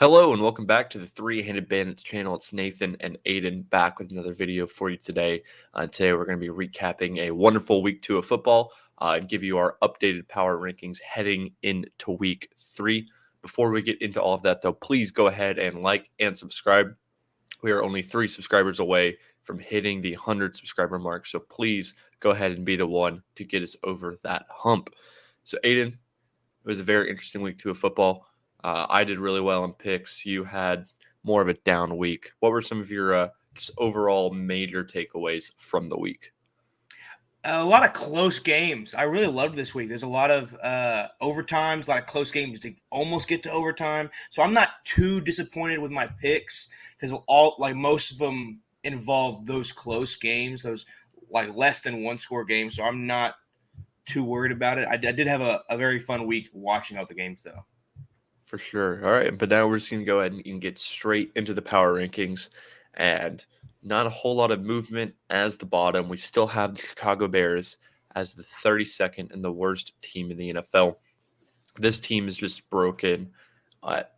Hello and welcome back to the Three-Handed Bandits channel. It's Nathan and Aiden back with another video for you today. Today we're going to be recapping a wonderful week 2 of football and give you our updated power rankings heading into week 3. Before we get into all of that though, please go ahead and like and subscribe. We are only 3 subscribers away from hitting the 100 subscriber mark, so please go ahead and be the one to get us over that hump. So Aiden, it was a very interesting week 2 of football. I did really well in picks. You had more of a down week. What were some of your just overall major takeaways from the week? A lot of close games. I really loved this week. There's a lot of overtimes, a lot of close games to almost get to overtime. So I'm not too disappointed with my picks because most of them involve those close games, those like less than one score games. So I'm not too worried about it. I did have a very fun week watching all the games though. For sure. All right, but now we're just going to go ahead and get straight into the power rankings, and not a whole lot of movement as the bottom. We still have the Chicago Bears as the 32nd and the worst team in the NFL. This team is just broken at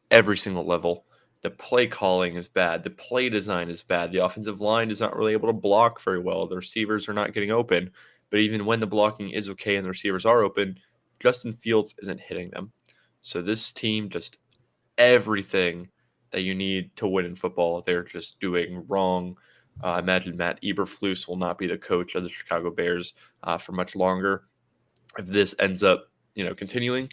every single level. The play calling is bad. The play design is bad. The offensive line is not really able to block very well. The receivers are not getting open. But even when the blocking is okay and the receivers are open, Justin Fields isn't hitting them. So this team, just everything that you need to win in football, they're just doing wrong. I imagine Matt Eberflus will not be the coach of the Chicago Bears for much longer if this ends up, continuing.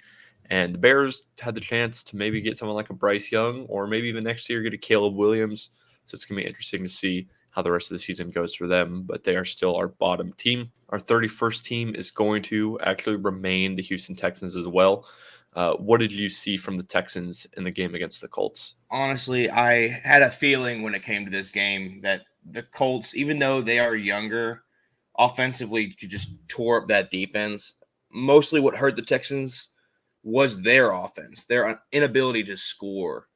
And the Bears had the chance to maybe get someone like a Bryce Young, or maybe even next year get a Caleb Williams. So it's going to be interesting to see how the rest of the season goes for them. But they are still our bottom team. Our 31st team is going to actually remain the Houston Texans as well. What did you see from the Texans in the game against the Colts? Honestly, I had a feeling when it came to this game that the Colts, even though they are younger, offensively could just tore up that defense. Mostly what hurt the Texans was their offense, their inability to score.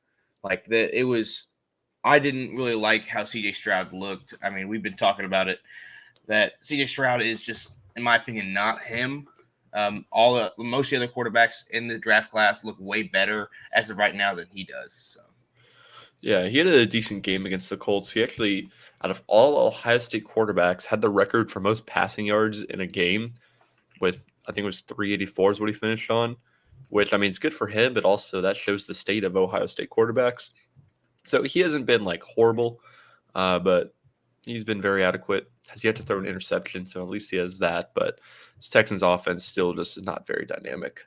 I didn't really like how CJ Stroud looked. I mean, we've been talking about it, that CJ Stroud is just, in my opinion, not him. Most of the other quarterbacks in the draft class look way better as of right now than he does. So. Yeah, he had a decent game against the Colts. He actually, out of all Ohio State quarterbacks, had the record for most passing yards in a game with, I think it was 384 is what he finished on, which, I mean, it's good for him, but also that shows the state of Ohio State quarterbacks. So he hasn't been, horrible, but he's been very adequate. Has yet to throw an interception, so at least he has that. But this Texans offense still just is not very dynamic.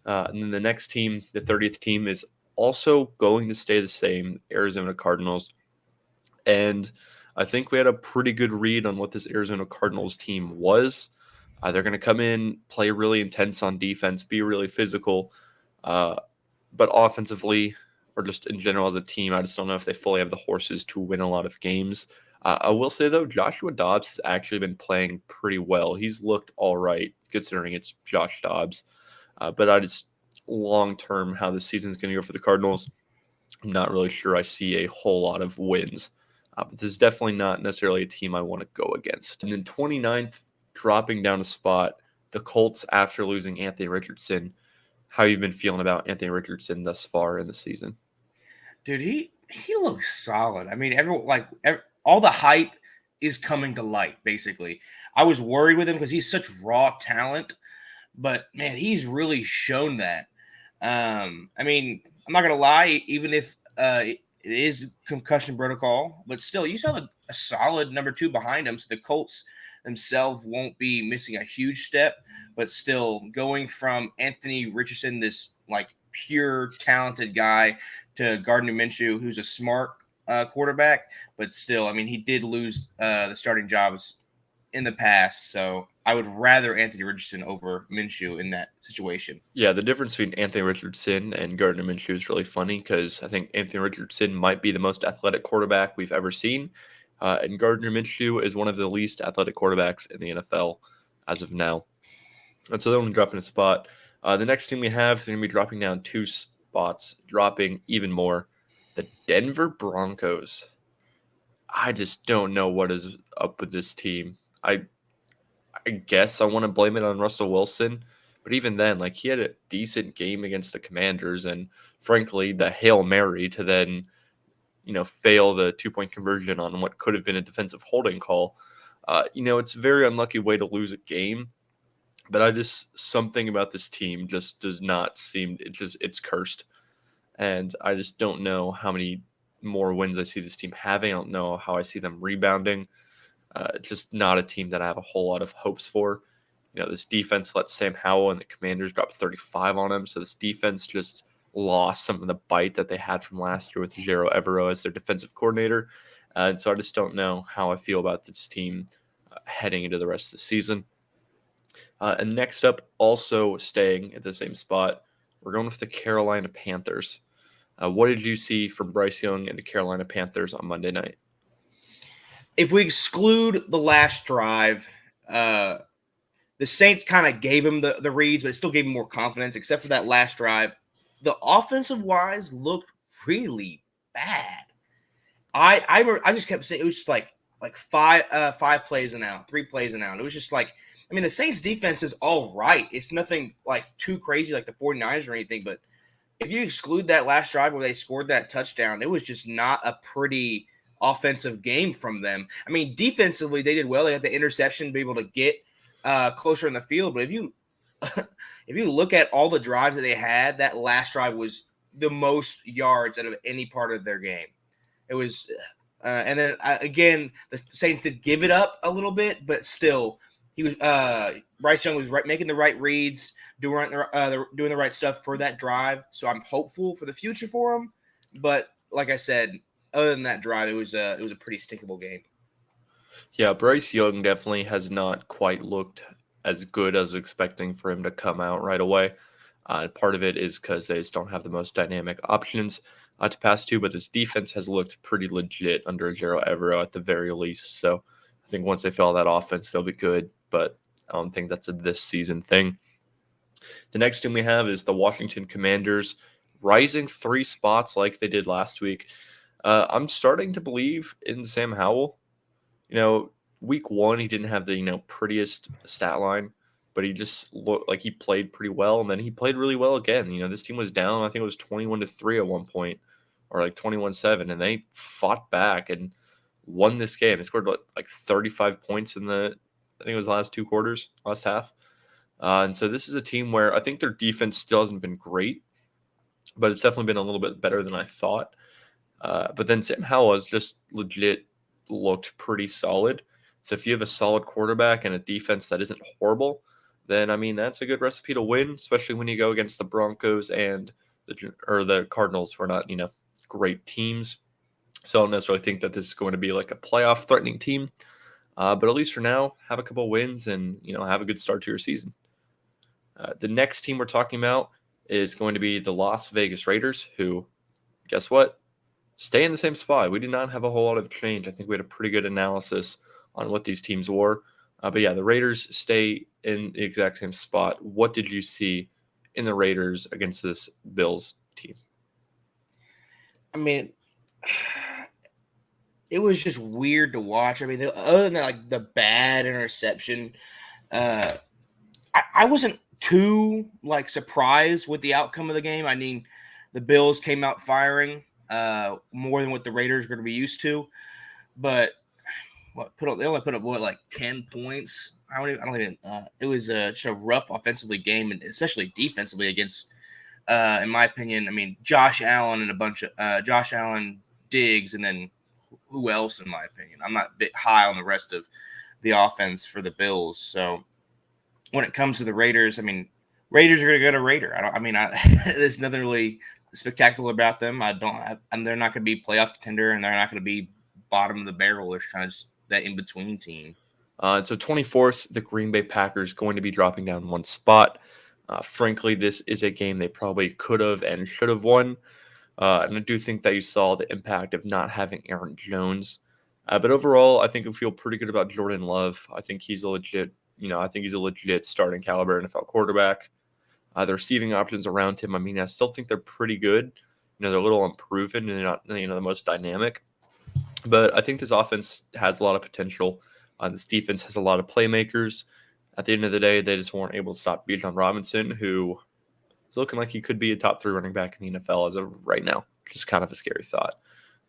And then the next team, the 30th team, is also going to stay the same, Arizona Cardinals. And I think we had a pretty good read on what this Arizona Cardinals team was. They're going to come in, play really intense on defense, be really physical. But offensively, or just in general as a team, I just don't know if they fully have the horses to win a lot of games. I will say, though, Joshua Dobbs has actually been playing pretty well. He's looked all right, considering it's Josh Dobbs. But I just, long-term, how this season is going to go for the Cardinals, I'm not really sure I see a whole lot of wins. But this is definitely not necessarily a team I want to go against. And then 29th, dropping down a spot, the Colts after losing Anthony Richardson. How you've been feeling about Anthony Richardson thus far in the season? Dude, he looks solid. I mean, all the hype is coming to light. Basically, I was worried with him because he's such raw talent, but man, he's really shown that. I mean, I'm not gonna lie, even if it is concussion protocol, but still, you still have a solid number 2 behind him. So the Colts themselves won't be missing a huge step, but still going from Anthony Richardson, this pure talented guy, to Gardner Minshew, who's a smart quarterback, but still, I mean, he did lose the starting jobs in the past, so I would rather Anthony Richardson over Minshew in that situation. Yeah, the difference between Anthony Richardson and Gardner Minshew is really funny because I think Anthony Richardson might be the most athletic quarterback we've ever seen, and Gardner Minshew is one of the least athletic quarterbacks in the NFL as of now. And so they're only dropping a spot. The next team we have, they're going to be dropping down 2 spots, dropping even more. The Denver Broncos. I just don't know what is up with this team. I guess I want to blame it on Russell Wilson, But even then, like he had a decent game against the Commanders, and frankly, the Hail Mary to then fail the 2-point conversion on what could have been a defensive holding call. It's a very unlucky way to lose a game. But something about this team just does not seem it's cursed, and I just don't know how many more wins I see this team having. I don't know how I see them rebounding. It's just not a team that I have a whole lot of hopes for. This defense let Sam Howell and the Commanders drop 35 on him. So this defense just lost some of the bite that they had from last year with Jero Evero as their defensive coordinator. And so I just don't know how I feel about this team heading into the rest of the season. And next up, also staying at the same spot, we're going with the Carolina Panthers. What did you see from Bryce Young and the Carolina Panthers on Monday night? If we exclude the last drive, the Saints kind of gave him the reads, but it still gave him more confidence, except for that last drive. The offensive wise looked really bad. I just kept saying it was just like five plays and out, 3 plays and out. It was just like, I mean, the Saints defense is all right. It's nothing like too crazy like the 49ers or anything, but if you exclude that last drive where they scored that touchdown, it was just not a pretty offensive game from them. I mean, defensively, they did well. They had the interception to be able to get closer in the field. But if you look at all the drives that they had, that last drive was the most yards out of any part of their game. It was, and then again, the Saints did give it up a little bit, but still, he was Bryce Young was making the right reads, doing the right stuff for that drive. So I'm hopeful for the future for him. But like I said, other than that drive, it was a pretty stinkable game. Yeah, Bryce Young definitely has not quite looked as good as expecting for him to come out right away. Part of it is because they just don't have the most dynamic options to pass to, but this defense has looked pretty legit under Jero Evero at the very least. So I think once they fill that offense, they'll be good, but I don't think that's a this season thing. The next team we have is the Washington Commanders, rising 3 spots like they did last week. I'm starting to believe in Sam Howell. Week 1, he didn't have the, prettiest stat line, but he just looked like he played pretty well. And then he played really well again. This team was down, I think it was 21-3 at one point, or like 21-7. And they fought back and won this game. They scored like 35 points in I think it was the last 2 quarters, last half. And so this is a team where I think their defense still hasn't been great, but it's definitely been a little bit better than I thought. But then Sam Howell has just legit looked pretty solid. So if you have a solid quarterback and a defense that isn't horrible, then, I mean, that's a good recipe to win, especially when you go against the Broncos and the Cardinals, who are not, great teams. So I don't necessarily think that this is going to be like a playoff threatening team. But at least for now, have a couple wins and, have a good start to your season. The next team we're talking about is going to be the Las Vegas Raiders, who, guess what? Stay in the same spot. We did not have a whole lot of change. I think we had a pretty good analysis on what these teams were. But yeah, the Raiders stay in the exact same spot. What did you see in the Raiders against this Bills team? I mean, it was just weird to watch. I mean, other than like the bad interception, I wasn't too like surprised with the outcome of the game. I mean, the Bills came out firing more than what the Raiders are going to be used to, but they only put up like 10 points. I don't even. It was just a rough offensively game, and especially defensively against, in my opinion. I mean, Josh Allen and a bunch of Josh Allen, Diggs, and then who else? In my opinion, I'm not a bit high on the rest of the offense for the Bills. So when it comes to the Raiders, I mean, Raiders are going to go to Raider. There's nothing really spectacular about them. And they're not going to be playoff contender, and they're not going to be bottom of the barrel. They're kind of just that in between team. So 24th, the Green Bay Packers going to be dropping down 1 spot. Frankly, this is a game they probably could have and should have won. And I do think that you saw the impact of not having Aaron Jones. But overall, I think I feel pretty good about Jordan Love. I think he's a legit starting caliber NFL quarterback. The receiving options around him, I mean, I still think they're pretty good. They're a little unproven and they're not, the most dynamic. But I think this offense has a lot of potential. This defense has a lot of playmakers. At the end of the day, they just weren't able to stop Bijan Robinson, who is looking like he could be a top 3 running back in the NFL as of right now, which is kind of a scary thought.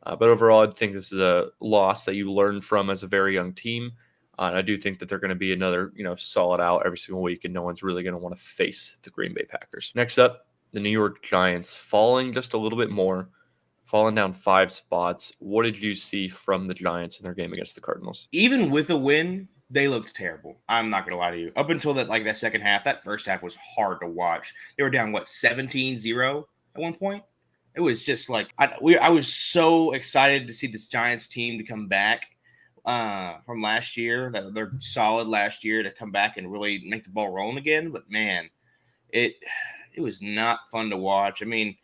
But overall, I think this is a loss that you learn from as a very young team. And I do think that they're going to be another, solid out every single week, and no one's really going to want to face the Green Bay Packers. Next up, the New York Giants falling just a little bit more, falling down 5 spots. What did you see from the Giants in their game against the Cardinals? Even with a win, they looked terrible. I'm not gonna lie to you. Up until that second half, that first half was hard to watch. They were down 17-0 at one point. It was just like I was so excited to see this Giants team to come back from last year. That they're solid last year to come back and really make the ball rolling again. But man, it was not fun to watch. I mean,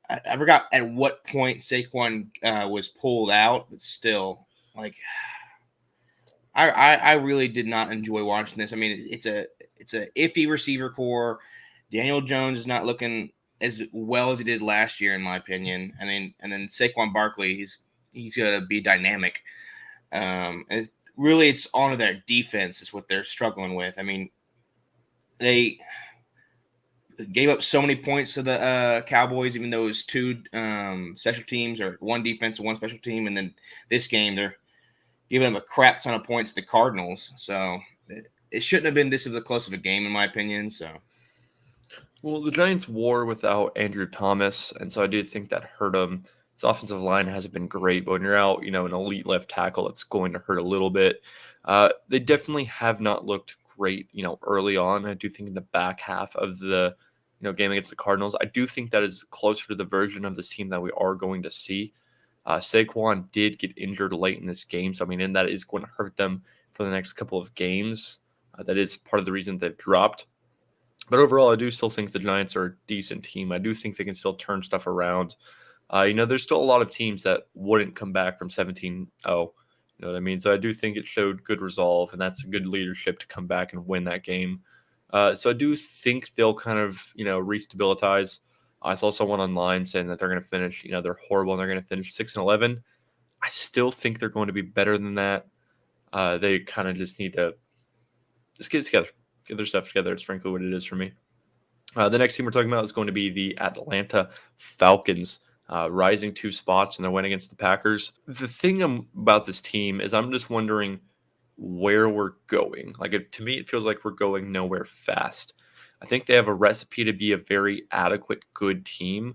I forgot at what point Saquon was pulled out, but still, like, I really did not enjoy watching this. I mean, it's a iffy receiver core. Daniel Jones is not looking as well as he did last year, in my opinion. I mean, and then Saquon Barkley, he's gonna be dynamic. And it's on their defense is what they're struggling with. I mean, they gave up so many points to the Cowboys, even though it was 2 special teams or 1 defense and 1 special team. And then this game, they're giving them a crap ton of points to the Cardinals. So it shouldn't have been this close of a game, in my opinion. So, well, the Giants wore without Andrew Thomas, and so I do think that hurt them. His offensive line hasn't been great, but when you're out, an elite left tackle, it's going to hurt a little bit. They definitely have not looked great, early on. I do think in the back half of the game against the Cardinals, I do think that is closer to the version of this team that we are going to see. Saquon did get injured late in this game, so and that is going to hurt them for the next couple of games. That is part of the reason they've dropped. But overall, I do still think the Giants are a decent team. I do think they can still turn stuff around. There's still a lot of teams that wouldn't come back from 17-0. You know what I mean? So I do think it showed good resolve, and that's a good leadership to come back and win that game. So I do think they'll kind of, restabilize. I saw someone online saying that they're going to finish, they're horrible and they're going to finish 6-11. I still think they're going to be better than that. They kind of just need to just get it together, get their stuff together. It's frankly what it is for me. The next team we're talking about is going to be the Atlanta Falcons, rising 2 spots in their win against the Packers. The thing about this team is I'm just wondering where we're going. To me, it feels like we're going nowhere fast. I think they have a recipe to be a very adequate, good team.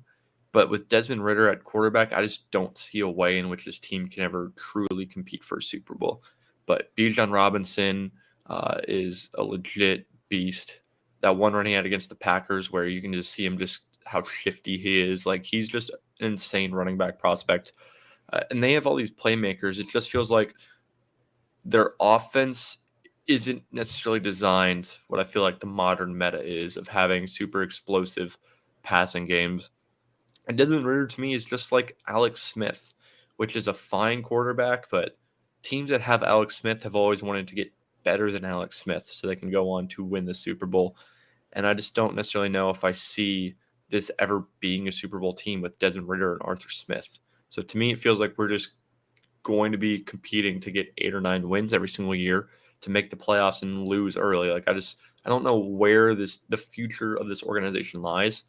But with Desmond Ridder at quarterback, I just don't see a way in which this team can ever truly compete for a Super Bowl. But Bijan Robinson is a legit beast. That one run he had against the Packers where you can just see him just how shifty he is. He's just an insane running back prospect. And they have all these playmakers. It just feels like their offense isn't necessarily designed what I feel like the modern meta is of having super explosive passing games. And Desmond Ridder to me is just like Alex Smith, which is a fine quarterback, but teams that have Alex Smith have always wanted to get better than Alex Smith so they can go on to win the Super Bowl. And I just don't necessarily know if I see this ever being a Super Bowl team with Desmond Ridder and Arthur Smith. So to me, it feels like we're just going to be competing to get 8 or 9 wins every single year to make the playoffs and lose early. I don't know where the future of this organization lies.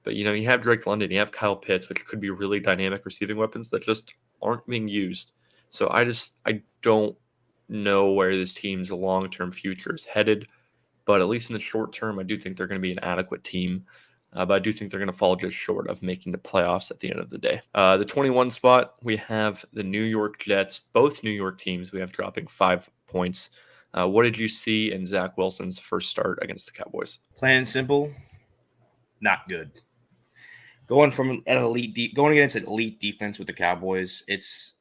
But, you have Drake London, you have Kyle Pitts, which could be really dynamic receiving weapons that just aren't being used. So I don't know where this team's long-term future is headed. But at least in the short term, I do think they're going to be an adequate team. But I do think they're going to fall just short of making the playoffs at the end of the day. The 21 spot, we have the New York Jets. Both New York teams we have dropping 5 points. What did you see in Zach Wilson's first start against the Cowboys? plain and simple, not good. Going against an elite defense with the Cowboys, it's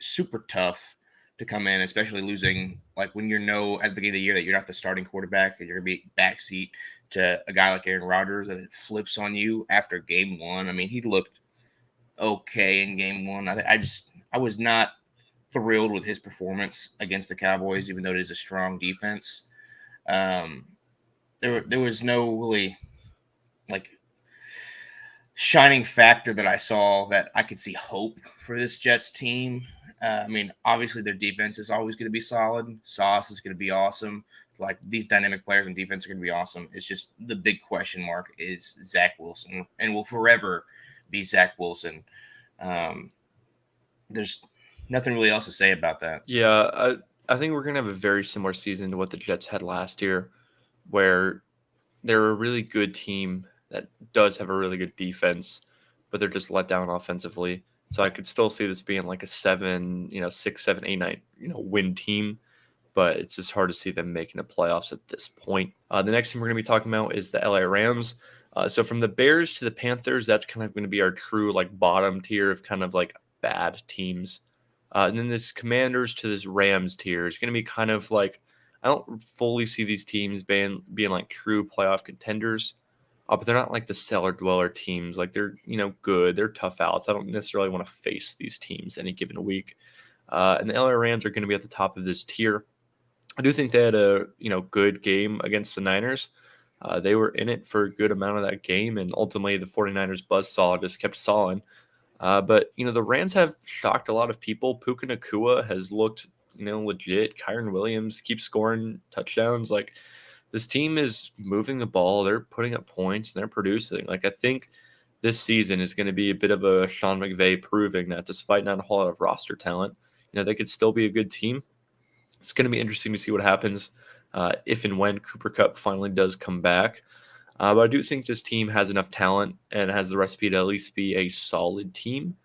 super tough to come in, especially losing when at the beginning of the year that you're not the starting quarterback and you're gonna be backseat to a guy like Aaron Rodgers, and it flips on you after game 1. I mean, he looked okay in game 1. I was not thrilled with his performance against the Cowboys, even though it is a strong defense. There was no really shining factor that I saw that I could see hope for this Jets team. I mean, obviously their defense is always going to be solid. Sauce is going to be awesome. Like these dynamic players on defense are going to be awesome. It's just the big question mark is Zach Wilson, and will forever be Zach Wilson. There's nothing really else to say about that. Yeah, I think we're going to have a very similar season to what the Jets had last year, where they're a really good team that does have a really good defense, but they're just let down offensively. So I could still see this being like a 6, 7, 8, 9, win team, but it's just hard to see them making the playoffs at this point. The next team we're going to be talking about is the LA Rams. So from the Bears to the Panthers, that's kind of going to be our true like bottom tier of kind of like bad teams. And then this Commanders to this Rams tier is going to be kind of like, I don't fully see these teams being like true playoff contenders, but they're not like the cellar dweller teams. Like they're good, they're tough outs. I don't necessarily want to face these teams any given week. And the LA Rams are going to be at the top of this tier. I do think they had a good game against the Niners. They were in it for a good amount of that game, and ultimately the 49ers buzzsaw just kept sawing. But the Rams have shocked a lot of people. Puka Nacua has looked legit. Kyron Williams keeps scoring touchdowns. Like this team is moving the ball. They're putting up points and they're producing. Like I think this season is going to be a bit of a Sean McVay proving that despite not a whole lot of roster talent, they could still be a good team. It's going to be interesting to see what happens if and when Cooper Kupp finally does come back. But I do think this team has enough talent and has the recipe to at least be a solid team.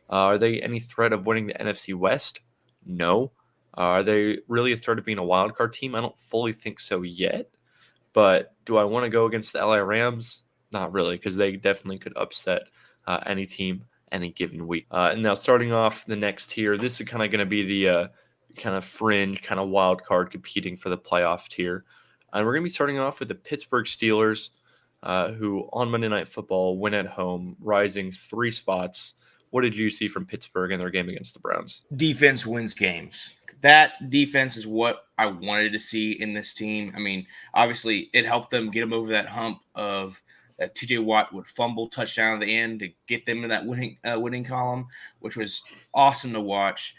Are they any threat of winning the NFC West? No. Are they really a threat of being a wild card team? I don't fully think so yet. But do I want to go against the LA Rams? Not really, because they definitely could upset any team any given week. And now starting off the next tier, this is kind of going to be the kind of fringe, kind of wild card competing for the playoff tier. And we're going to be starting off with the Pittsburgh Steelers, who on Monday Night Football win at home, rising 3 spots. What did you see from Pittsburgh in their game against the Browns? Defense wins games. That defense is what I wanted to see in this team. I mean, obviously, it helped them get them over that hump of that TJ Watt would fumble touchdown at the end to get them in that winning column, which was awesome to watch.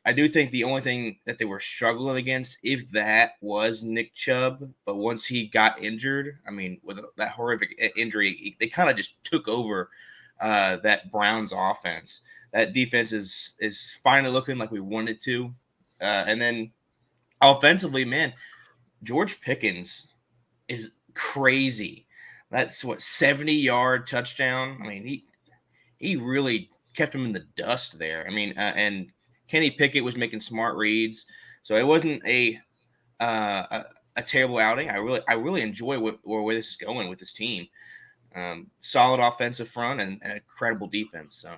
I do think the only thing that they were struggling against, if that, was Nick Chubb. But once he got injured, I mean, with that horrific injury, they kind of just took over that Browns offense. That defense is finally looking like we wanted to. And then offensively, man, George Pickens is crazy. That's 70-yard touchdown. I mean, he really kept him in the dust there. I mean, and Kenny Pickett was making smart reads, so it wasn't a terrible outing. I really enjoy where this is going with this team. Solid offensive front and a credible defense. So,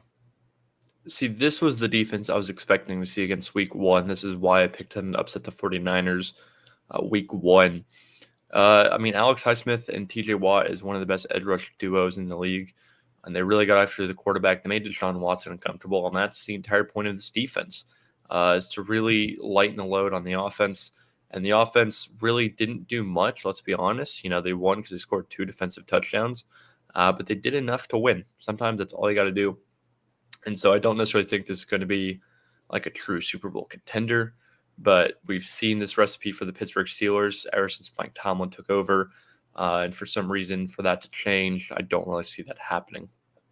see, this was the defense I was expecting to see against Week 1. This is why I picked them to upset the 49ers Week 1. I mean, Alex Highsmith and TJ Watt is one of the best edge rush duos in the league, and they really got after the quarterback. They made Deshaun Watson uncomfortable, and that's the entire point of this defense, is to really lighten the load on the offense. And the offense really didn't do much, let's be honest. They won because they scored 2 defensive touchdowns, but they did enough to win. Sometimes that's all you got to do. And so I don't necessarily think this is going to be like a true Super Bowl contender, but we've seen this recipe for the Pittsburgh Steelers ever since Mike Tomlin took over. And for some reason, for that to change, I don't really see that happening.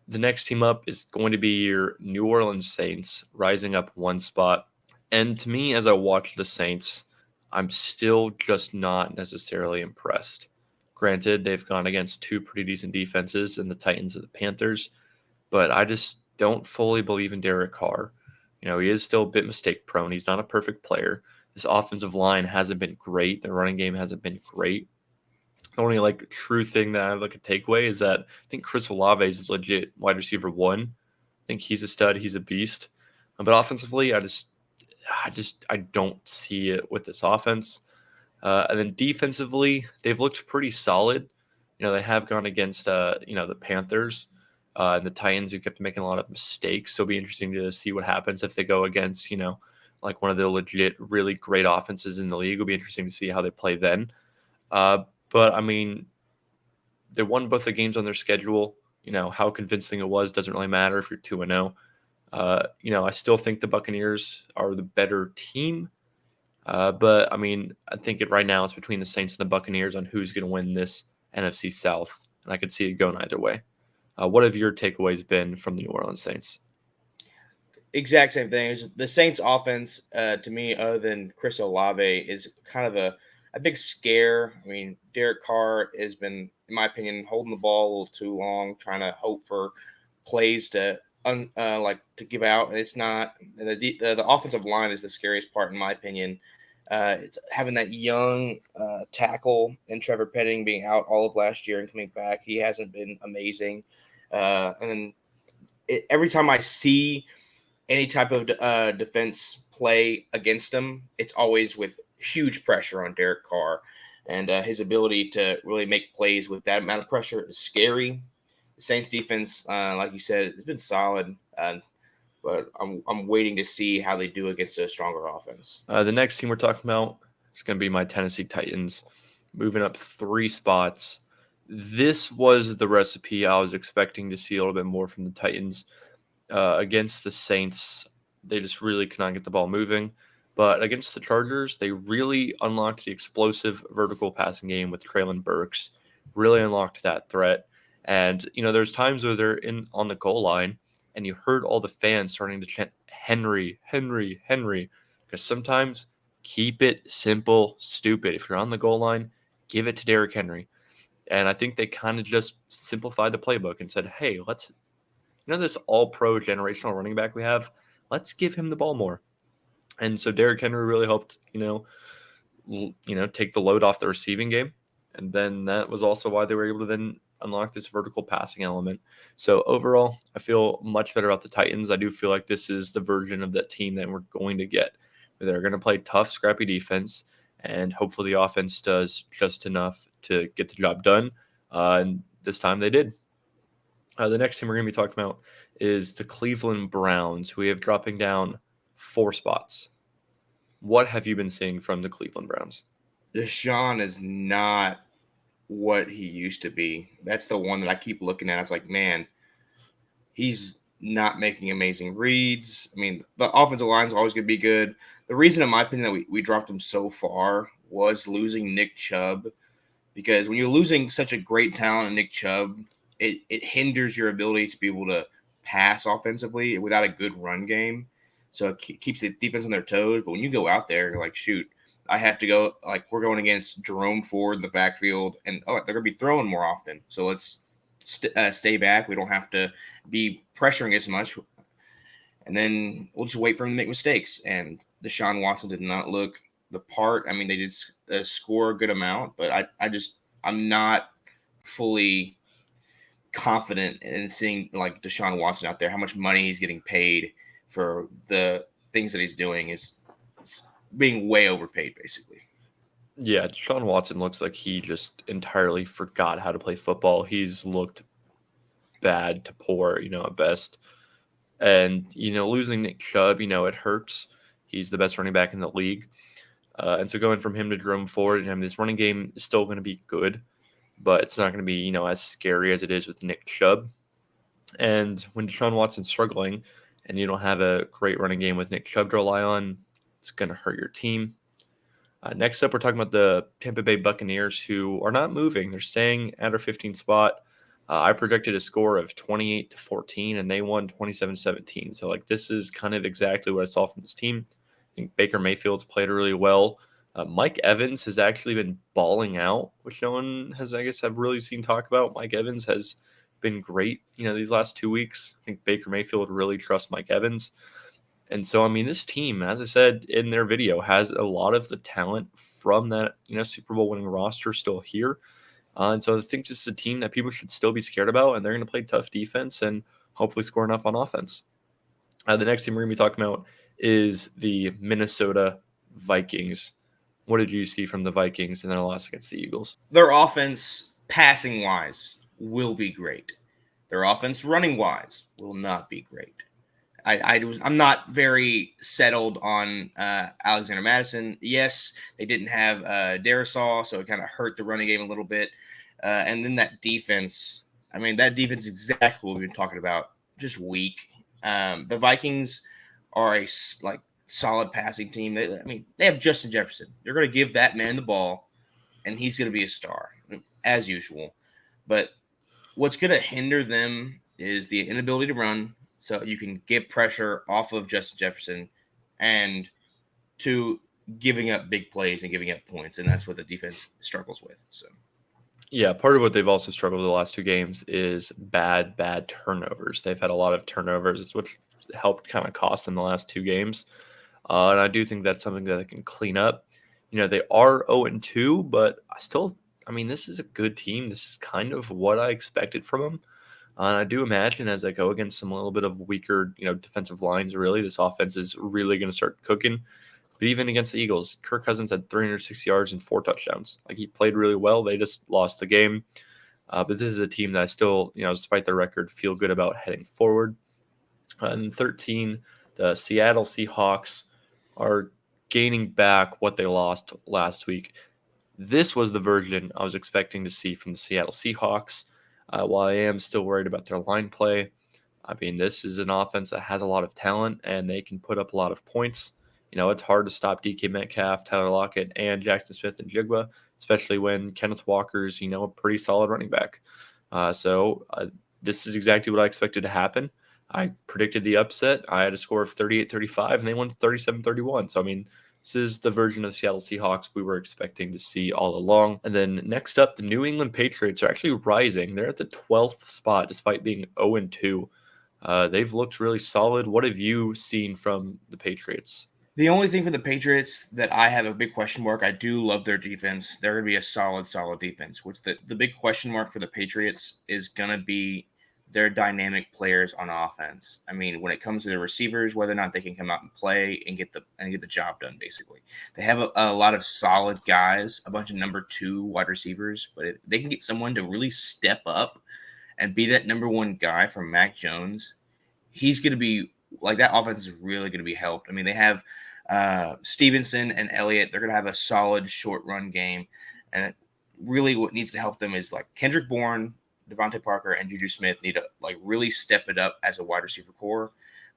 The next team up is going to be your New Orleans Saints, rising up 1 spot. And to me, as I watch the Saints, I'm still just not necessarily impressed. Granted, they've gone against 2 pretty decent defenses in the Titans and the Panthers, but I just don't fully believe in Derek Carr. He is still a bit mistake prone. He's not a perfect player. This offensive line hasn't been great. The running game hasn't been great. The only true thing that I have a takeaway is that I think Chris Olave is legit wide receiver 1. I think he's a stud. He's a beast. But offensively, I don't see it with this offense. And then defensively, they've looked pretty solid. They have gone against the Panthers and the Titans, who kept making a lot of mistakes. So it'll be interesting to see what happens if they go against one of the legit really great offenses in the league. It'll be interesting to see how they play then. But I mean, they won both the games on their schedule. How convincing it was doesn't really matter if you're 2-0. I still think the Buccaneers are the better team. But I mean, I think right now it's between the Saints and the Buccaneers on who's going to win this NFC South, and I could see it going either way. What have your takeaways been from the New Orleans Saints? Exact same thing. The Saints offense, to me, other than Chris Olave, is kind of a big scare. I mean, Derek Carr has been, in my opinion, holding the ball a little too long, trying to hope for plays to to give out, and it's not. The offensive line is the scariest part, in my opinion. It's having that young tackle and Trevor Penning being out all of last year and coming back. He hasn't been amazing, and then every time I see any type of defense play against him, it's always with huge pressure on Derek Carr. And his ability to really make plays with that amount of pressure is scary. The Saints defense, like you said, has been solid, but I'm waiting to see how they do against a stronger offense. The next team we're talking about is going to be my Tennessee Titans, moving up 3 spots. This was the recipe I was expecting to see a little bit more from the Titans. Against the Saints, they just really could not get the ball moving. But against the Chargers, they really unlocked the explosive vertical passing game with Traylon Burks, really unlocked that threat. And, there's times where they're on the goal line and you heard all the fans starting to chant, Henry, Henry, Henry. Because sometimes keep it simple, stupid. If you're on the goal line, give it to Derrick Henry. And I think they kind of just simplified the playbook and said, hey, let's this all-pro generational running back we have, let's give him the ball more. And so Derrick Henry really helped, take the load off the receiving game. And then that was also why they were able to then unlock this vertical passing element. So overall, I feel much better about the Titans. I do feel like this is the version of that team that we're going to get. They're going to play tough, scrappy defense, and hopefully the offense does just enough to get the job done. And this time they did. The next team we're going to be talking about is the Cleveland Browns, who we have dropping down 4 spots. What have you been seeing from the Cleveland Browns? Deshaun is not what he used to be. That's the one that I keep looking at. It's like, man, he's not making amazing reads. I mean, the offensive line is always going to be good. The reason, in my opinion, that we dropped him so far was losing Nick Chubb. Because when you're losing such a great talent in Nick Chubb, it hinders your ability to be able to pass offensively without a good run game. So it keeps the defense on their toes. But when you go out there, you're like, shoot, I have to go. Like, we're going against Jerome Ford in the backfield, and they're going to be throwing more often. So let's stay back. We don't have to be pressuring as much. And then we'll just wait for him to make mistakes. And Deshaun Watson did not look the part. I mean, they did score a good amount, but I'm not fully confident in seeing like Deshaun Watson out there. How much money he's getting paid for the things that he's doing is being way overpaid, basically. Yeah, Deshaun Watson looks like he just entirely forgot how to play football. He's looked bad to poor, at best. And, losing Nick Chubb, it hurts. He's the best running back in the league. And so going from him to Jerome Ford, this running game is still going to be good, but it's not going to be, as scary as it is with Nick Chubb. And when Deshaun Watson's struggling and you don't have a great running game with Nick Chubb to rely on, it's going to hurt your team. Next up, we're talking about the Tampa Bay Buccaneers, who are not moving. They're staying at our 15th spot. I projected a score of 28-14, and they won 27-17. So, this is kind of exactly what I saw from this team. I think Baker Mayfield's played really well. Mike Evans has actually been balling out, which no one has, I guess, have really seen talk about. Mike Evans has been great, these last 2 weeks. I think Baker Mayfield really trusts Mike Evans. And so, this team, as I said in their video, has a lot of the talent from that, Super Bowl winning roster still here. And so I think this is a team that people should still be scared about, and they're going to play tough defense and hopefully score enough on offense. The next team we're going to be talking about is the Minnesota Vikings. What did you see from the Vikings in their loss against the Eagles? Their offense, passing-wise, will be great. Their offense, running-wise, will not be great. I'm not very settled on Alexander Madison. Yes, they didn't have Darisaw, so it kind of hurt the running game a little bit. And then that defense, that defense is exactly what we've been talking about, just weak. The Vikings are a solid passing team. They have Justin Jefferson. They're going to give that man the ball, and he's going to be a star as usual. But what's going to hinder them is the inability to run, so you can get pressure off of Justin Jefferson, and to giving up big plays and giving up points, and that's what the defense struggles with. So. Yeah, part of what they've also struggled with the last 2 games is bad turnovers. They've had a lot of turnovers. It's what helped kind of cost them the last 2 games. And I do think that's something that they can clean up. They are 0-2, but this is a good team. This is kind of what I expected from them. And I do imagine as they go against some little bit of weaker, defensive lines, really, this offense is really going to start cooking. But even against the Eagles, Kirk Cousins had 306 yards and 4 touchdowns. He played really well. They just lost the game. But this is a team that I still, despite their record, feel good about heading forward. And 13, the Seattle Seahawks are gaining back what they lost last week. This was the version I was expecting to see from the Seattle Seahawks. While I am still worried about their line play, this is an offense that has a lot of talent, and they can put up a lot of points. It's hard to stop DK Metcalf, Tyler Lockett, and Jackson Smith and Jigba, especially when Kenneth Walker's, a pretty solid running back. So this is exactly what I expected to happen. I predicted the upset. I had a score of 38-35, and they won 37-31. So, this is the version of the Seattle Seahawks we were expecting to see all along. And then next up, the New England Patriots are actually rising. They're at the 12th spot despite being 0-2. They've looked really solid. What have you seen from the Patriots? The only thing for the Patriots that I have a big question mark, I do love their defense. They're going to be a solid defense. Which the big question mark for the Patriots is going to be their dynamic players on offense. When it comes to the receivers, whether or not they can come out and play and get the job done, basically. They have a lot of solid guys, a bunch of number 2 wide receivers, but if they can get someone to really step up and be that number 1 guy from Mac Jones, he's going to be that offense is really going to be helped. They have Stevenson and Elliott. They're going to have a solid short run game. And really what needs to help them is Kendrick Bourne, Devontae Parker, and Juju Smith need to really step it up as a wide receiver core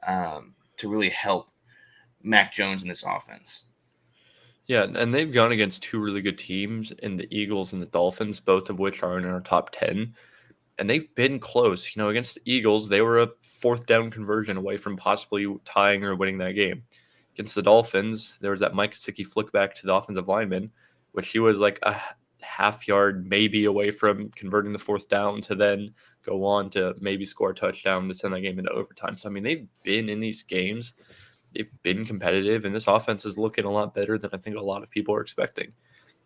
to really help Mac Jones in this offense. Yeah, and they've gone against 2 really good teams in the Eagles and the Dolphins, both of which are in our top 10. And they've been close. Against the Eagles, they were a 4th down conversion away from possibly tying or winning that game. Against the Dolphins, there was that Mike Gesicki flick back to the offensive lineman, which he was a half yard maybe away from converting the 4th down to then go on to maybe score a touchdown to send that game into overtime. So, they've been in these games. They've been competitive, and this offense is looking a lot better than I think a lot of people are expecting.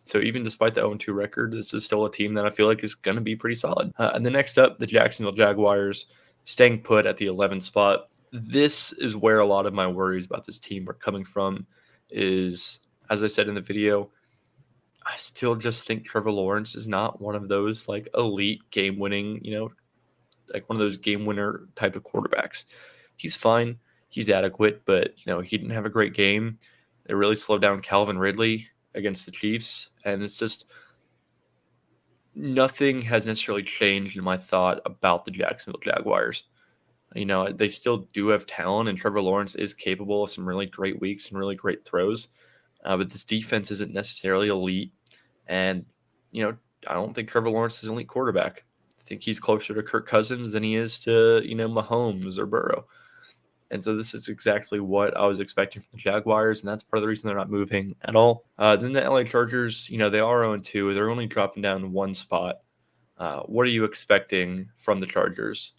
So even despite the 0-2 record, this is still a team that I feel like is going to be pretty solid. And then next up, the Jacksonville Jaguars staying put at the 11th spot. This is where a lot of my worries about this team are coming from is, as I said in the video, I still just think Trevor Lawrence is not one of those elite game-winning, one of those game-winner type of quarterbacks. He's fine. He's adequate, but, he didn't have a great game. They really slowed down Calvin Ridley against the Chiefs, and it's just nothing has necessarily changed in my thought about the Jacksonville Jaguars. They still do have talent, and Trevor Lawrence is capable of some really great weeks and really great throws, but this defense isn't necessarily elite, and I don't think Trevor Lawrence is an elite quarterback. I think he's closer to Kirk Cousins than he is to Mahomes or Burrow. And so this is exactly what I was expecting from the Jaguars, and that's part of the reason they're not moving at all. Then the LA Chargers, they are 0-2. They're only dropping down 1 spot. What are you expecting from the Chargers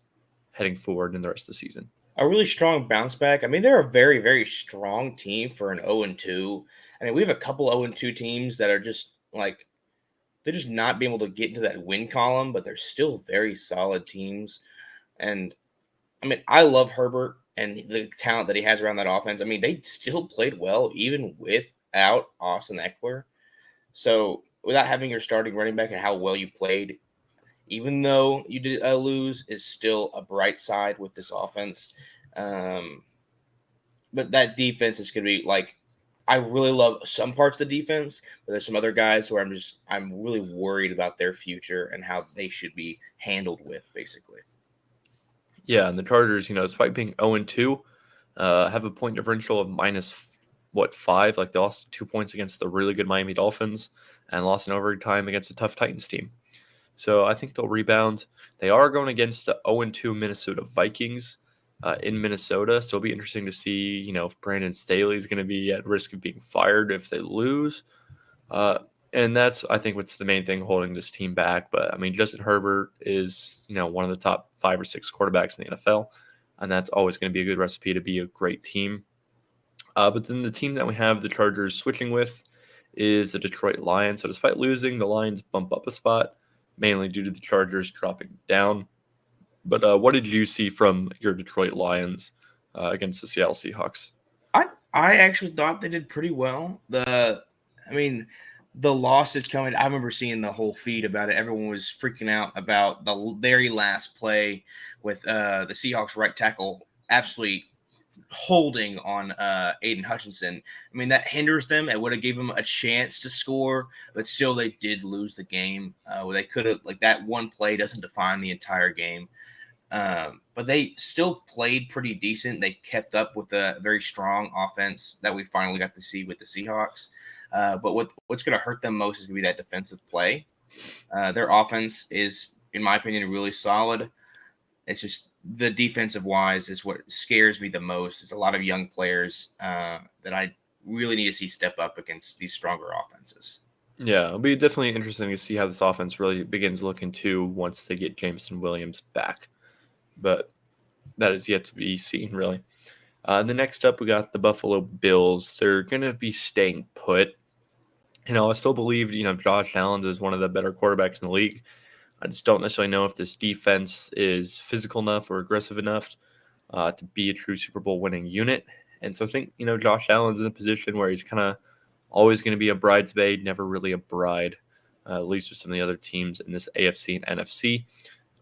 heading forward in the rest of the season? A really strong bounce back. They're a very, very strong team for an 0-2. We have a couple 0-2 teams that are just they're just not being able to get into that win column, but they're still very solid teams. And I love Herbert and the talent that he has around that offense. They still played well even without Austin Eckler. So without having your starting running back and how well you played, even though you did lose, is still a bright side with this offense. But that defense is going to be I really love some parts of the defense, but there's some other guys where I'm really worried about their future and how they should be handled with, basically. Yeah, and the Chargers, despite being 0-2, have a point differential of 5. Like they lost 2 points against the really good Miami Dolphins and lost in overtime against a tough Titans team. So I think they'll rebound. They are going against the 0-2 Minnesota Vikings in Minnesota. So it'll be interesting to see, if Brandon Staley is going to be at risk of being fired if they lose. And that's, I think, what's the main thing holding this team back. But, I mean, Justin Herbert is, one of the top 5 or 6 quarterbacks in the NFL. And that's always going to be a good recipe to be a great team. But then the team that we have the Chargers switching with is the Detroit Lions. So despite losing, the Lions bump up a spot, mainly due to the Chargers dropping down. But what did you see from your Detroit Lions against the Seattle Seahawks? I actually thought they did pretty well. The loss is coming. I remember seeing the whole feed about it. Everyone was freaking out about the very last play with the Seahawks right tackle absolutely holding on Aiden Hutchinson. I mean, that hinders them. It would have gave them a chance to score, but still they did lose the game. Where they could have, like, that one play doesn't define the entire game. But they still played pretty decent. They kept up with a very strong offense that we finally got to see with the Seahawks. But what's going to hurt them most is going to be that defensive play. Their offense is, in my opinion, really solid. It's just the defensive wise is what scares me the most. It's a lot of young players that I really need to see step up against these stronger offenses. Yeah, it'll be definitely interesting to see how this offense really begins looking too once they get Jameson Williams back. But that is yet to be seen, really. And the next up, we got the Buffalo Bills. They're going to be staying put. I still believe, Josh Allen is one of the better quarterbacks in the league. I just don't necessarily know if this defense is physical enough or aggressive enough to be a true Super Bowl winning unit. And so I think, Josh Allen's in a position where he's kind of always going to be a bridesmaid, never really a bride, at least with some of the other teams in this AFC and NFC.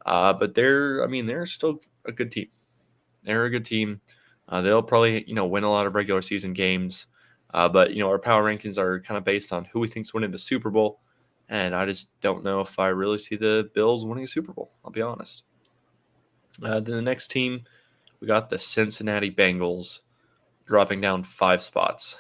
But they're still a good team. They're a good team. They'll probably, win a lot of regular season games. But our power rankings are kind of based on who we think's winning the Super Bowl. And I just don't know if I really see the Bills winning a Super Bowl. I'll be honest. Then the next team, we got the Cincinnati Bengals dropping down 5 spots.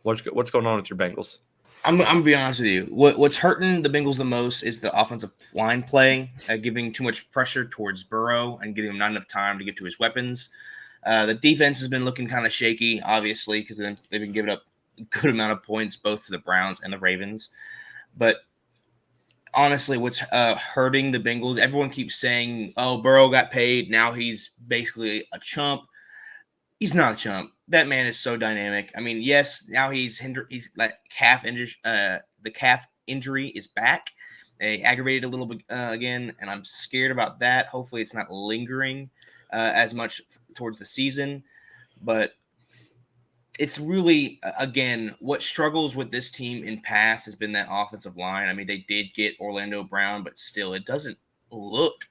What's going on with your Bengals? I'm gonna be honest with you. What's hurting the Bengals the most is the offensive line play, giving too much pressure towards Burrow and giving him not enough time to get to his weapons. The defense has been looking kind of shaky, obviously, because they've been giving up a good amount of points both to the Browns and the Ravens. But honestly, what's hurting the Bengals? Everyone keeps saying, "Oh, Burrow got paid. Now he's basically a chump." He's not a chump. That man is so dynamic. I mean, yes, now he's like calf injury. The calf injury is back. They aggravated a little bit again, and I'm scared about that. Hopefully, it's not lingering as much towards the season. But it's really, again, what struggles with this team in past has been that offensive line. I mean, they did get Orlando Brown, but still, it doesn't look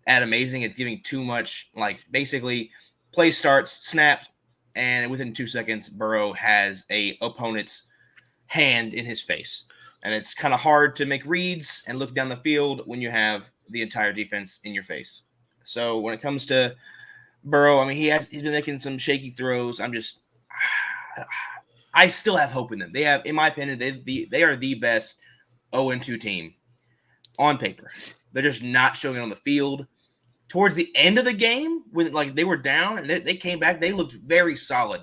that amazing. It's giving too much, like, basically play starts, snaps, and within 2 seconds, Burrow has a opponent's hand in his face. And it's kind of hard to make reads and look down the field when you have the entire defense in your face. So when it comes to Burrow, I mean, he's been making some shaky throws. I still have hope in them. They have, in my opinion, they are the best 0-2 team on paper. They're just not showing it on the field. Towards the end of the game, when they were down and they came back, they looked very solid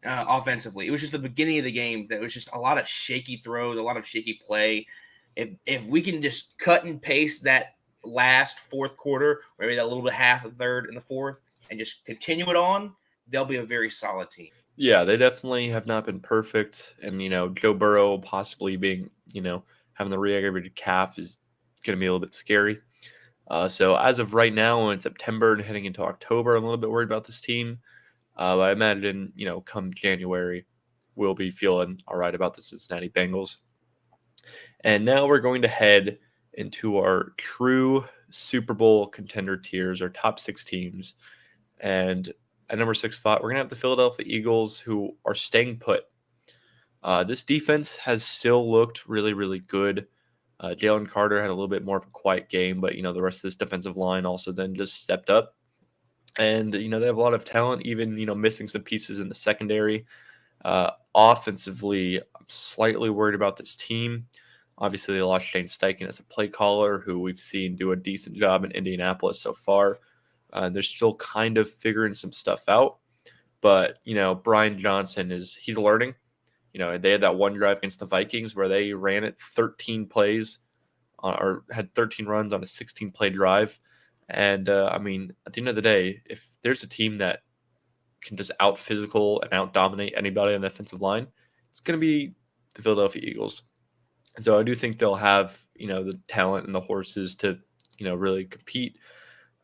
offensively. It was just the beginning of the game that was just a lot of shaky throws, a lot of shaky play. If we can just cut and paste that last fourth quarter, or maybe that little bit half, the third and the fourth, and just continue it on, they'll be a very solid team. Yeah, they definitely have not been perfect. And, Joe Burrow possibly being, having the re-aggravated calf is going to be a little bit scary. So as of right now, in September and heading into October, I'm a little bit worried about this team. I imagine, come January, we'll be feeling all right about the Cincinnati Bengals. And now we're going to head into our true Super Bowl contender tiers, our top 6 teams. And at number 6 spot, we're going to have the Philadelphia Eagles, who are staying put. This defense has still looked really, really good. Jalen Carter had a little bit more of a quiet game, but, the rest of this defensive line also then just stepped up. And, they have a lot of talent, even, missing some pieces in the secondary. Offensively, I'm slightly worried about this team. Obviously, they lost Shane Steichen as a play caller, who we've seen do a decent job in Indianapolis so far. They're still kind of figuring some stuff out. But, Brian Johnson he's learning. They had that one drive against the Vikings where they ran it 13 plays or had 13 runs on a 16-play drive. And, at the end of the day, if there's a team that can just out physical and out dominate anybody on the offensive line, it's going to be the Philadelphia Eagles. And so I do think they'll have, the talent and the horses to, really compete.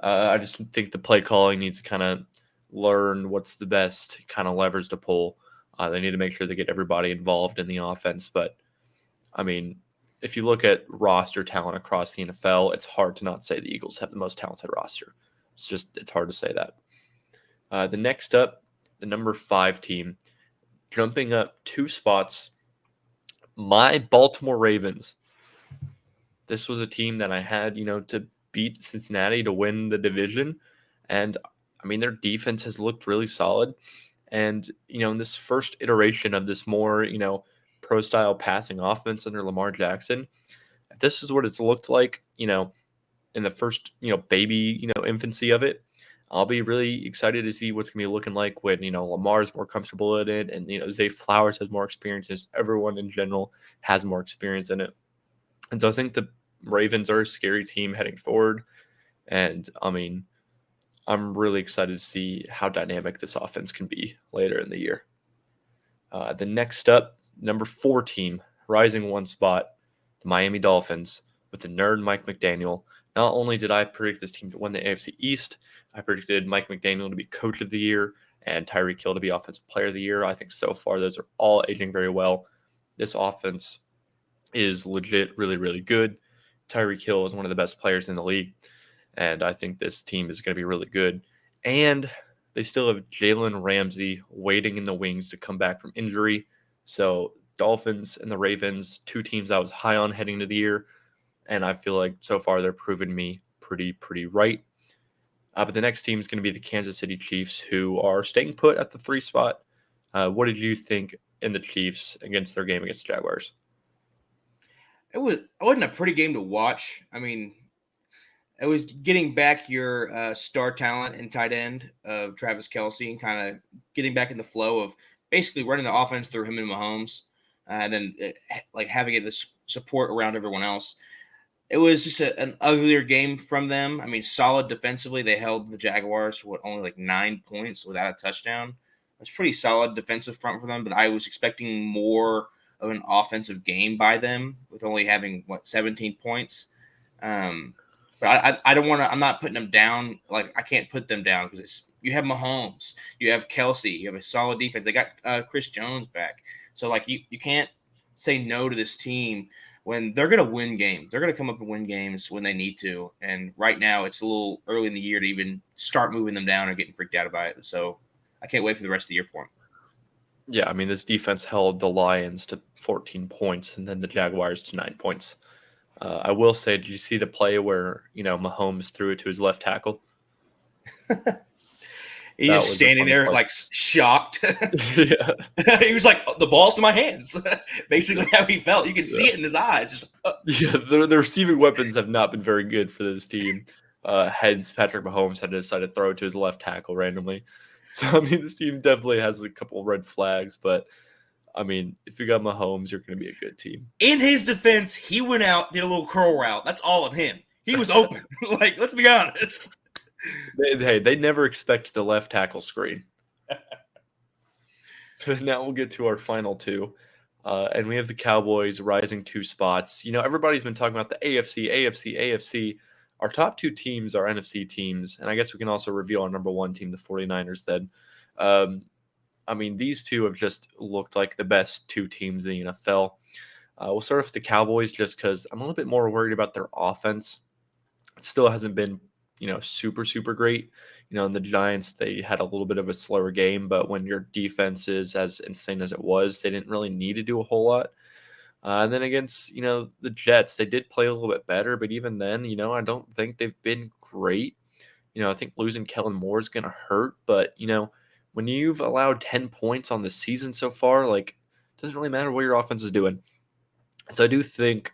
I just think the play calling needs to kind of learn what's the best kind of levers to pull. They need to make sure they get everybody involved in the offense. But, if you look at roster talent across the NFL, it's hard to not say the Eagles have the most talented roster. It's hard to say that. The next up, the number 5 team, jumping up 2 spots, my Baltimore Ravens. This was a team that I had, to beat Cincinnati to win the division. And, their defense has looked really solid. And, in this first iteration of this more, pro-style passing offense under Lamar Jackson, if this is what it's looked like, in the first, baby, infancy of it, I'll be really excited to see what's going to be looking like when, Lamar's more comfortable in it and, Zay Flowers has more experience. Everyone in general has more experience in it. And so I think the Ravens are a scary team heading forward. And, I'm really excited to see how dynamic this offense can be later in the year. The next up, number 4 team, rising 1 spot, the Miami Dolphins with the nerd Mike McDaniel. Not only did I predict this team to win the AFC East, I predicted Mike McDaniel to be Coach of the Year and Tyreek Hill to be Offensive Player of the Year. I think so far those are all aging very well. This offense is legit really, really good. Tyreek Hill is one of the best players in the league, and I think this team is going to be really good. And they still have Jalen Ramsey waiting in the wings to come back from injury. So Dolphins and the Ravens, 2 teams I was high on heading into the year, and I feel like so far they're proving me pretty right. But the next team is going to be the Kansas City Chiefs, who are staying put at the 3 spot. What did you think in the Chiefs against their game against the Jaguars? It wasn't a pretty game to watch. It was getting back your star talent and tight end of Travis Kelce and kind of getting back in the flow of basically running the offense through him and Mahomes, and then having it this support around everyone else. It was just an uglier game from them. Solid defensively. They held the Jaguars to only 9 points without a touchdown. It's pretty solid defensive front for them, but I was expecting more of an offensive game by them with only having 17 points. But I don't want to. I'm not putting them down. I can't put them down because you have Mahomes, you have Kelce, you have a solid defense. They got Chris Jones back, so you can't say no to this team when they're going to win games. They're going to come up and win games when they need to. And right now, it's a little early in the year to even start moving them down or getting freaked out about it. So I can't wait for the rest of the year for them. Yeah, this defense held the Lions to 14 points and then the Jaguars to 9 points. I will say, did you see the play where, Mahomes threw it to his left tackle? He's just standing there shocked. Yeah. He was like, the ball's in my hands. Basically how he felt. You could see it in his eyes. Yeah, the receiving weapons have not been very good for this team. Hence, Patrick Mahomes had to decide to throw it to his left tackle randomly. So, this team definitely has a couple red flags, but if you got Mahomes, you're going to be a good team. In his defense, he went out, did a little curl route. That's all of him. He was open. Let's be honest. They never expect the left tackle screen. Now we'll get to our final 2. And we have the Cowboys rising 2 spots. Everybody's been talking about the AFC. Our top 2 teams are NFC teams. And I guess we can also reveal our number 1 team, the 49ers, then. These 2 have just looked like the best 2 teams in the NFL. We'll start off with the Cowboys just because I'm a little bit more worried about their offense. It still hasn't been, super great. In the Giants, they had a little bit of a slower game, but when your defense is as insane as it was, they didn't really need to do a whole lot. And then against, the Jets, they did play a little bit better, but even then, I don't think they've been great. I think losing Kellen Moore is going to hurt, but, when you've allowed 10 points on the season so far, like, it doesn't really matter what your offense is doing. And so I do think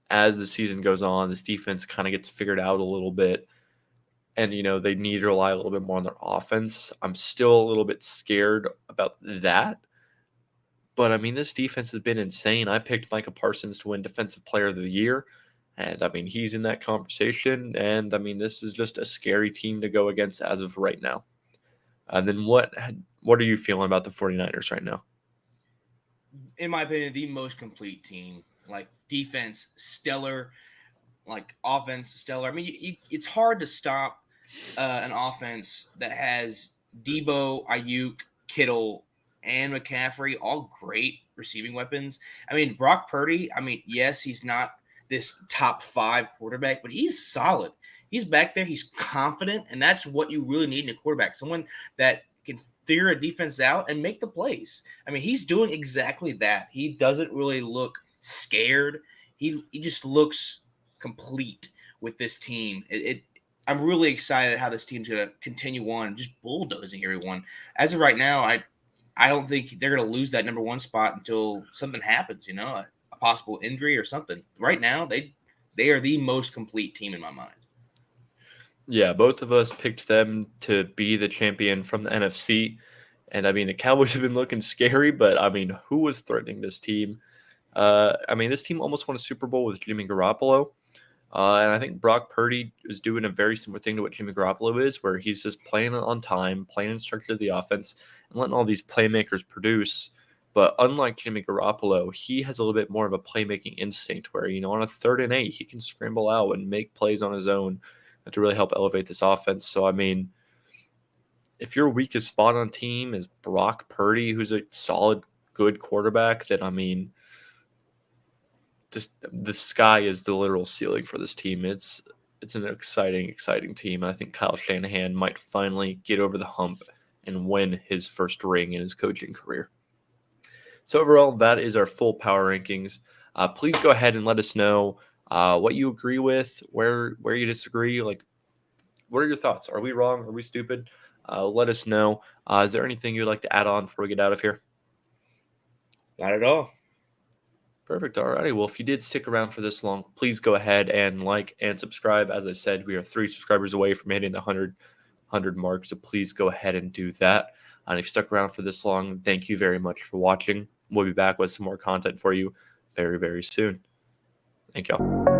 as the season goes on, this defense kind of gets figured out a little bit. And, they need to rely a little bit more on their offense. I'm still a little bit scared about that. But, I mean, this defense has been insane. I picked Micah Parsons to win Defensive Player of the Year. And, I mean, he's in that conversation. And, I mean, this is just a scary team to go against as of right now. And then what are you feeling about the 49ers right now? In my opinion, the most complete team. Like, defense, stellar. Like, offense, stellar. I mean, it's hard to stop an offense that has Debo, Ayuk, Kittle, and McCaffrey, all great receiving weapons. I mean, Brock Purdy, yes, he's not this top 5 quarterback, but he's solid. He's back there. He's confident, and that's what you really need in a quarterback, someone that can figure a defense out and make the plays. I mean, he's doing exactly that. He doesn't really look scared. He just looks complete with this team. I'm really excited how this team's going to continue on, just bulldozing everyone. As of right now, I don't think they're going to lose that number 1 spot until something happens, a possible injury or something. Right now, they are the most complete team in my mind. Yeah, both of us picked them to be the champion from the NFC. And, I mean, the Cowboys have been looking scary, but, I mean, who was threatening this team? I mean, this team almost won a Super Bowl with Jimmy Garoppolo. And I think Brock Purdy is doing a very similar thing to what Jimmy Garoppolo is, where he's just playing on time, playing in structure of the offense, and letting all these playmakers produce. But unlike Jimmy Garoppolo, he has a little bit more of a playmaking instinct where, on a 3rd and 8, he can scramble out and make plays on his own to really help elevate this offense. So, I mean, if your weakest spot on team is Brock Purdy, who's a solid, good quarterback, then, I mean, just the sky is the literal ceiling for this team. It's an exciting team. I think Kyle Shanahan might finally get over the hump and win his first ring in his coaching career. So overall, that is our full power rankings. Please go ahead and let us know what you agree with, where you disagree. Like, what are your thoughts? Are we wrong? Are we stupid? Let us know. Is there anything you'd like to add on before we get out of here? Not at all. Perfect. All righty. Well, if you did stick around for this long, please go ahead and like and subscribe. As I said, we are 3 subscribers away from hitting the 100 mark. So please go ahead and do that. And if you stuck around for this long, thank you very much for watching. We'll be back with some more content for you very, very soon. Thank y'all.